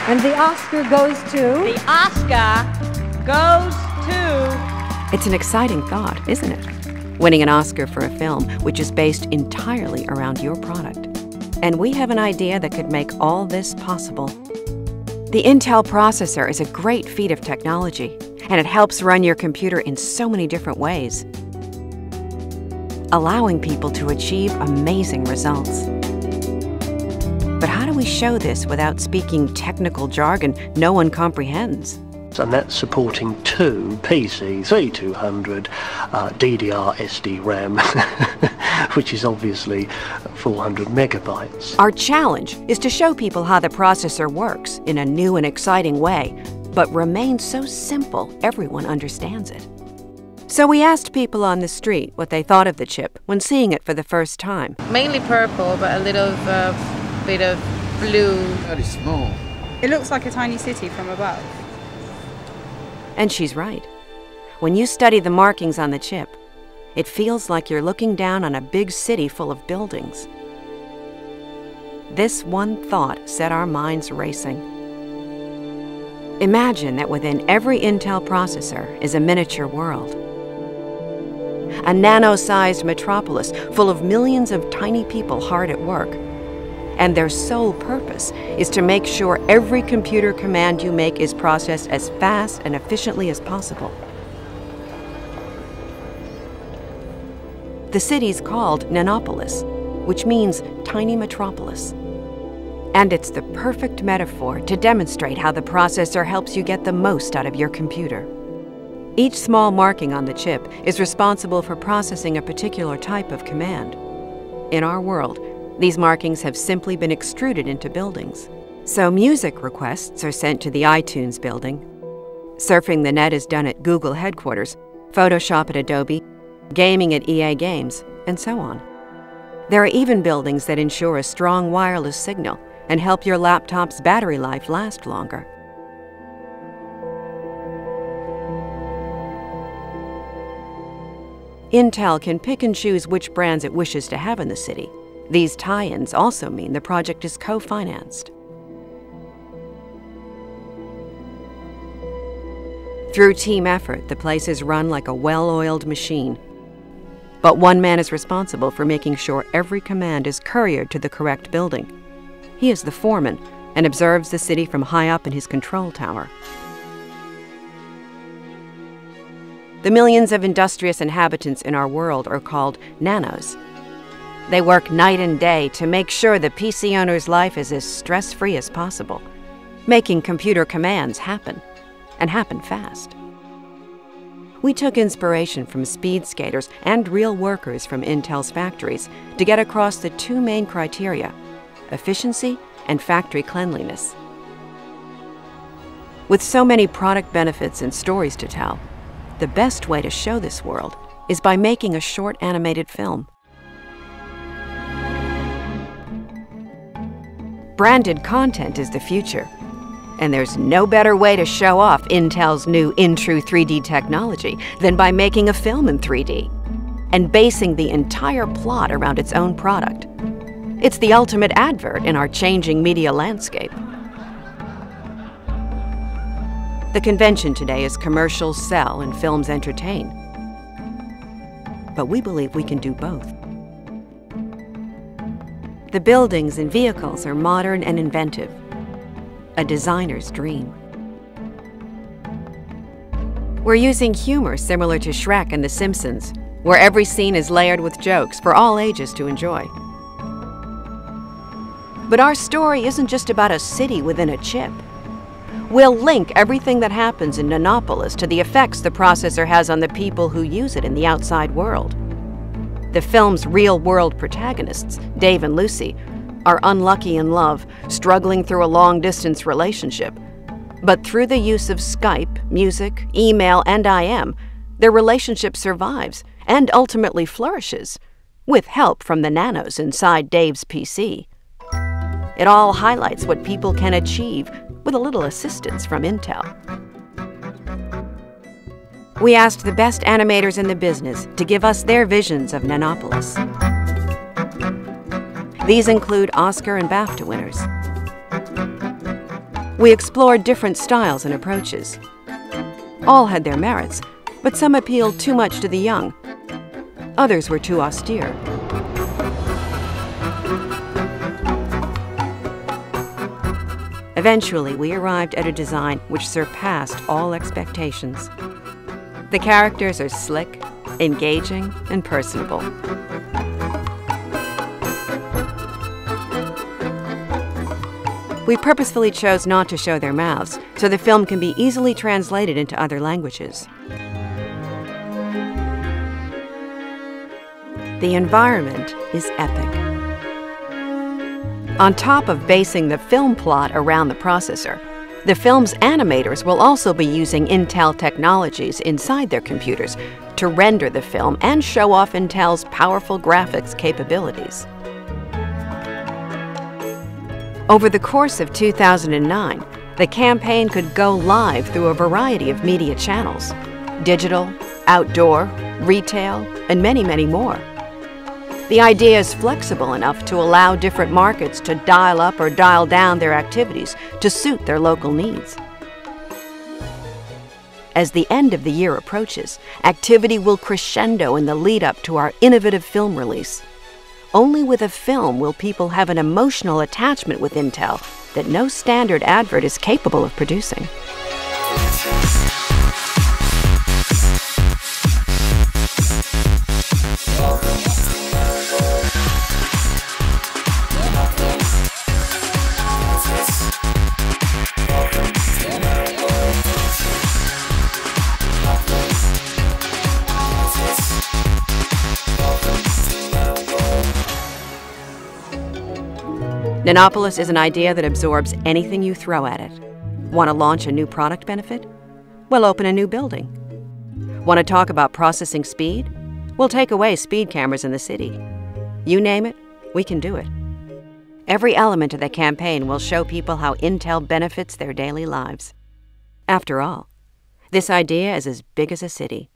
And the Oscar goes to? The Oscar goes to... It's an exciting thought, isn't it? Winning an Oscar for a film which is based entirely around your product. And we have an idea that could make all this possible. The Intel processor is a great feat of technology, and it helps run your computer in so many different ways, allowing people to achieve amazing results. But how do we show this without speaking technical jargon no one comprehends? And that's supporting two PC3200 DDR SD RAM, which is obviously 400 megabytes. Our challenge is to show people how the processor works in a new and exciting way, but remains so simple everyone understands it. So we asked people on the street what they thought of the chip when seeing it for the first time. Mainly purple, but a little bit of blue. Very small. It looks like a tiny city from above. And she's right. When you study the markings on the chip, it feels like you're looking down on a big city full of buildings. This one thought set our minds racing. Imagine that within every Intel processor is a miniature world. A nano-sized metropolis full of millions of tiny people hard at work. And their sole purpose is to make sure every computer command you make is processed as fast and efficiently as possible. The city's called Nanopolis, which means tiny metropolis. And it's the perfect metaphor to demonstrate how the processor helps you get the most out of your computer. Each small marking on the chip is responsible for processing a particular type of command. In our world, these markings have simply been extruded into buildings. So music requests are sent to the iTunes building. Surfing the net is done at Google headquarters, Photoshop at Adobe, gaming at EA Games, and so on. There are even buildings that ensure a strong wireless signal and help your laptop's battery life last longer. Intel can pick and choose which brands it wishes to have in the city. These tie-ins also mean the project is co-financed. Through team effort, the place is run like a well-oiled machine. But one man is responsible for making sure every command is couriered to the correct building. He is the foreman and observes the city from high up in his control tower. The millions of industrious inhabitants in our world are called nanos. They work night and day to make sure the PC owner's life is as stress-free as possible, making computer commands happen, and happen fast. We took inspiration from speed skaters and real workers from Intel's factories to get across the two main criteria: efficiency and factory cleanliness. With so many product benefits and stories to tell, the best way to show this world is by making a short animated film. Branded content is the future, and there's no better way to show off Intel's new InTrue 3D technology than by making a film in 3D and basing the entire plot around its own product. It's the ultimate advert in our changing media landscape. The convention today is commercials sell and films entertain. But we believe we can do both. The buildings and vehicles are modern and inventive, a designer's dream. We're using humor similar to Shrek and The Simpsons, where every scene is layered with jokes for all ages to enjoy. But our story isn't just about a city within a chip. We'll link everything that happens in Nanopolis to the effects the processor has on the people who use it in the outside world. The film's real-world protagonists, Dave and Lucy, are unlucky in love, struggling through a long-distance relationship. But through the use of Skype, music, email, and IM, their relationship survives and ultimately flourishes, with help from the nanos inside Dave's PC. It all highlights what people can achieve with a little assistance from Intel. We asked the best animators in the business to give us their visions of Nanopolis. These include Oscar and BAFTA winners, We explored different styles and approaches. All had their merits, but some appealed too much to the young. Others were too austere. Eventually, we arrived at a design which surpassed all expectations. The characters are slick, engaging, and personable. We purposefully chose not to show their mouths, so the film can be easily translated into other languages. The environment is epic. On top of basing the film plot around the processor, the film's animators will also be using Intel technologies inside their computers to render the film and show off Intel's powerful graphics capabilities. Over the course of 2009, the campaign could go live through a variety of media channels: digital, outdoor, retail, and many, many more. The idea is flexible enough to allow different markets to dial up or dial down their activities to suit their local needs. As the end of the year approaches, activity will crescendo in the lead-up to our innovative film release. Only with a film will people have an emotional attachment with Intel that no standard advert is capable of producing. Nanopolis is an idea that absorbs anything you throw at it. Want to launch a new product benefit? We'll open a new building. Want to talk about processing speed? We'll take away speed cameras in the city. You name it, we can do it. Every element of the campaign will show people how Intel benefits their daily lives. After all, this idea is as big as a city.